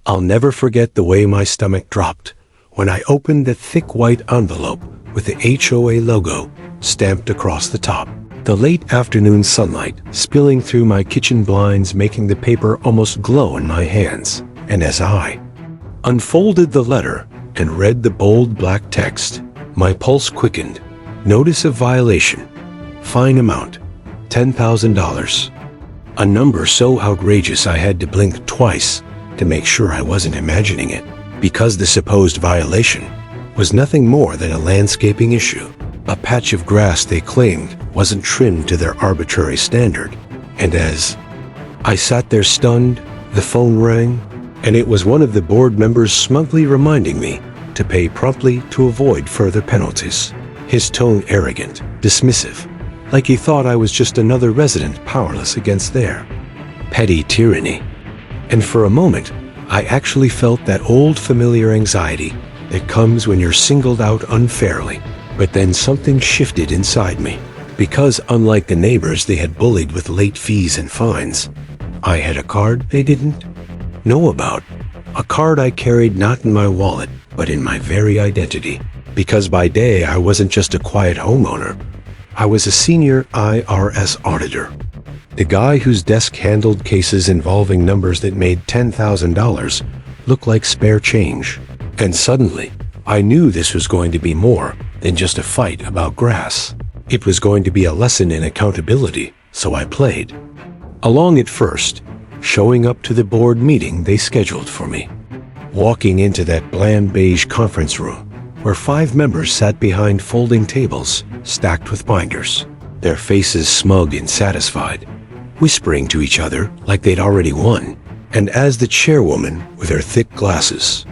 I'll never forget the way my stomach dropped when I opened the thick white envelope with the HOA logo stamped across the top. The late afternoon sunlight spilling through my kitchen blinds, making the paper almost glow in my hands. And as I unfolded the letter and read the bold black text, my pulse quickened. Notice of violation. Fine amount, $10,000. A number so outrageous I had to blink twice to make sure I wasn't imagining it, because the supposed violation was nothing more than a landscaping issue. A patch of grass they claimed wasn't trimmed to their arbitrary standard. And as I sat there stunned, the phone rang, and it was one of the board members smugly reminding me to pay promptly to avoid further penalties. His tone arrogant, dismissive, like he thought I was just another resident powerless against their petty tyranny. And for a moment, I actually felt that old familiar anxiety that comes when you're singled out unfairly. But then something shifted inside me, because unlike the neighbors they had bullied with late fees and fines, I had a card they didn't know about. A card I carried not in my wallet, but in my very identity. Because by day I wasn't just a quiet homeowner, I was a senior IRS auditor. The guy whose desk handled cases involving numbers that made $10,000 look like spare change. And suddenly, I knew this was going to be more than just a fight about grass. It was going to be a lesson in accountability, so I played along at first, showing up to the board meeting they scheduled for me. Walking into that bland beige conference room, where 5 members sat behind folding tables stacked with binders, their faces smug and satisfied, whispering to each other like they'd already won. And as the chairwoman, with her thick glasses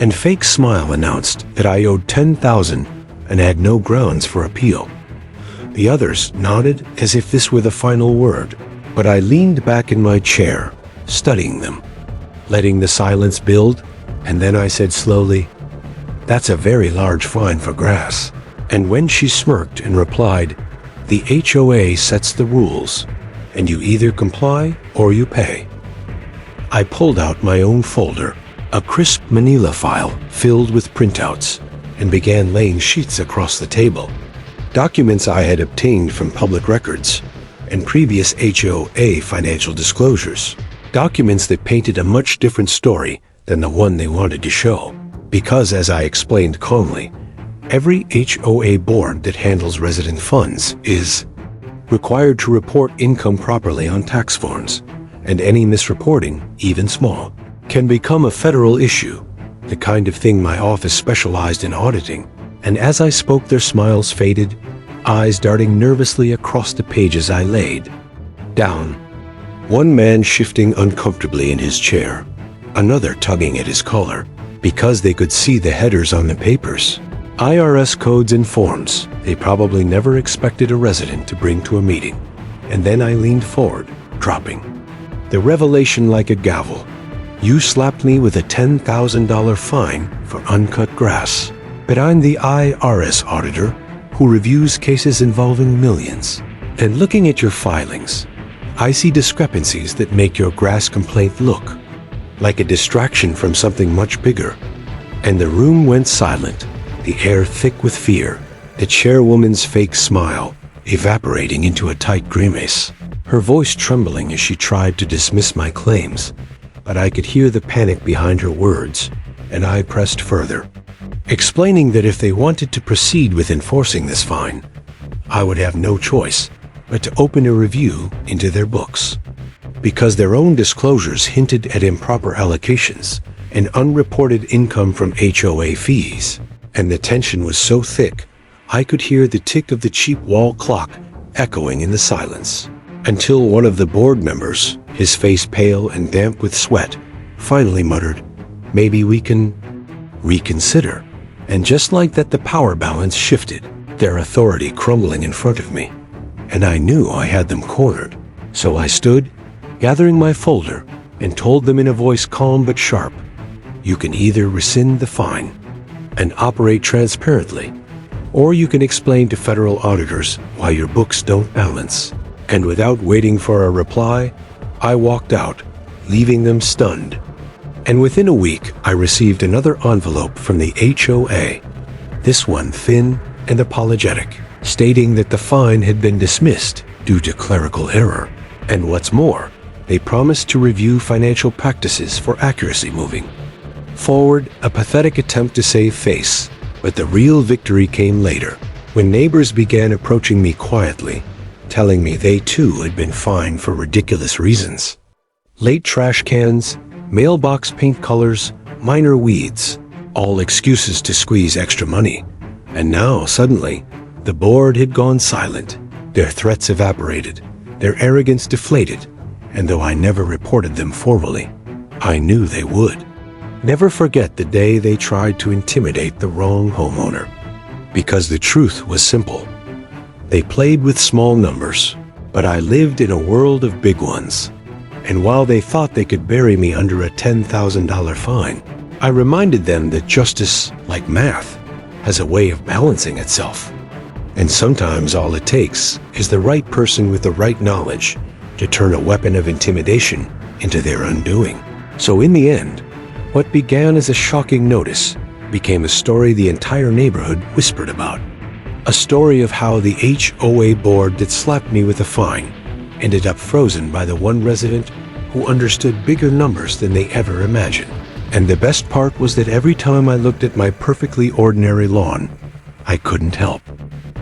and fake smile, announced that I owed $10,000 and had no grounds for appeal, the others nodded as if this were the final word. But I leaned back in my chair, studying them, letting the silence build, and then I said slowly, "That's a very large fine for grass." And when she smirked and replied, "The HOA sets the rules, and you either comply or you pay," I pulled out my own folder, a crisp manila file filled with printouts, and began laying sheets across the table. Documents I had obtained from public records and previous HOA financial disclosures. Documents that painted a much different story than the one they wanted to show. Because, as I explained calmly, every HOA board that handles resident funds is required to report income properly on tax forms, and any misreporting, even small, can become a federal issue, the kind of thing my office specialized in auditing. And as I spoke, their smiles faded, eyes darting nervously across the pages I laid down. One man shifting uncomfortably in his chair, another tugging at his collar, because they could see the headers on the papers. IRS codes and forms they probably never expected a resident to bring to a meeting. And then I leaned forward, dropping the revelation like a gavel. "You slapped me with a $10,000 fine for uncut grass, but I'm the IRS auditor who reviews cases involving millions. And looking at your filings, I see discrepancies that make your grass complaint look like a distraction from something much bigger." And the room went silent, the air thick with fear, the chairwoman's fake smile evaporating into a tight grimace, her voice trembling as she tried to dismiss my claims. But I could hear the panic behind her words, and I pressed further, explaining that if they wanted to proceed with enforcing this fine, I would have no choice but to open a review into their books. Because their own disclosures hinted at improper allocations and unreported income from HOA fees, and the tension was so thick, I could hear the tick of the cheap wall clock echoing in the silence, until one of the board members, his face pale and damp with sweat, finally muttered, "Maybe we can reconsider." And just like that, the power balance shifted, their authority crumbling in front of me. And I knew I had them cornered. So I stood, gathering my folder, and told them in a voice calm but sharp, "You can either rescind the fine and operate transparently, or you can explain to federal auditors why your books don't balance." And without waiting for a reply, I walked out, leaving them stunned. And within a week, I received another envelope from the HOA, this one thin and apologetic, stating that the fine had been dismissed due to clerical error. And what's more, they promised to review financial practices for accuracy moving forward, a pathetic attempt to save face. But the real victory came later, when neighbors began approaching me quietly, telling me they too had been fined for ridiculous reasons. Late trash cans, mailbox paint colors, minor weeds, all excuses to squeeze extra money. And now, suddenly, the board had gone silent. Their threats evaporated, their arrogance deflated, and though I never reported them formally, I knew they would. Never forget the day they tried to intimidate the wrong homeowner. Because the truth was simple. They played with small numbers, but I lived in a world of big ones. And while they thought they could bury me under a $10,000 fine, I reminded them that justice, like math, has a way of balancing itself. And sometimes all it takes is the right person with the right knowledge to turn a weapon of intimidation into their undoing. So in the end, what began as a shocking notice became a story the entire neighborhood whispered about. A story of how the HOA board that slapped me with a fine ended up frozen by the one resident who understood bigger numbers than they ever imagined. And the best part was that every time I looked at my perfectly ordinary lawn, I couldn't help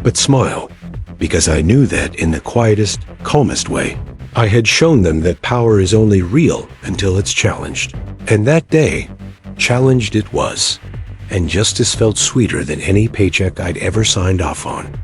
but smile, because I knew that in the quietest, calmest way, I had shown them that power is only real until it's challenged. And that day, challenged it was, and justice felt sweeter than any paycheck I'd ever signed off on.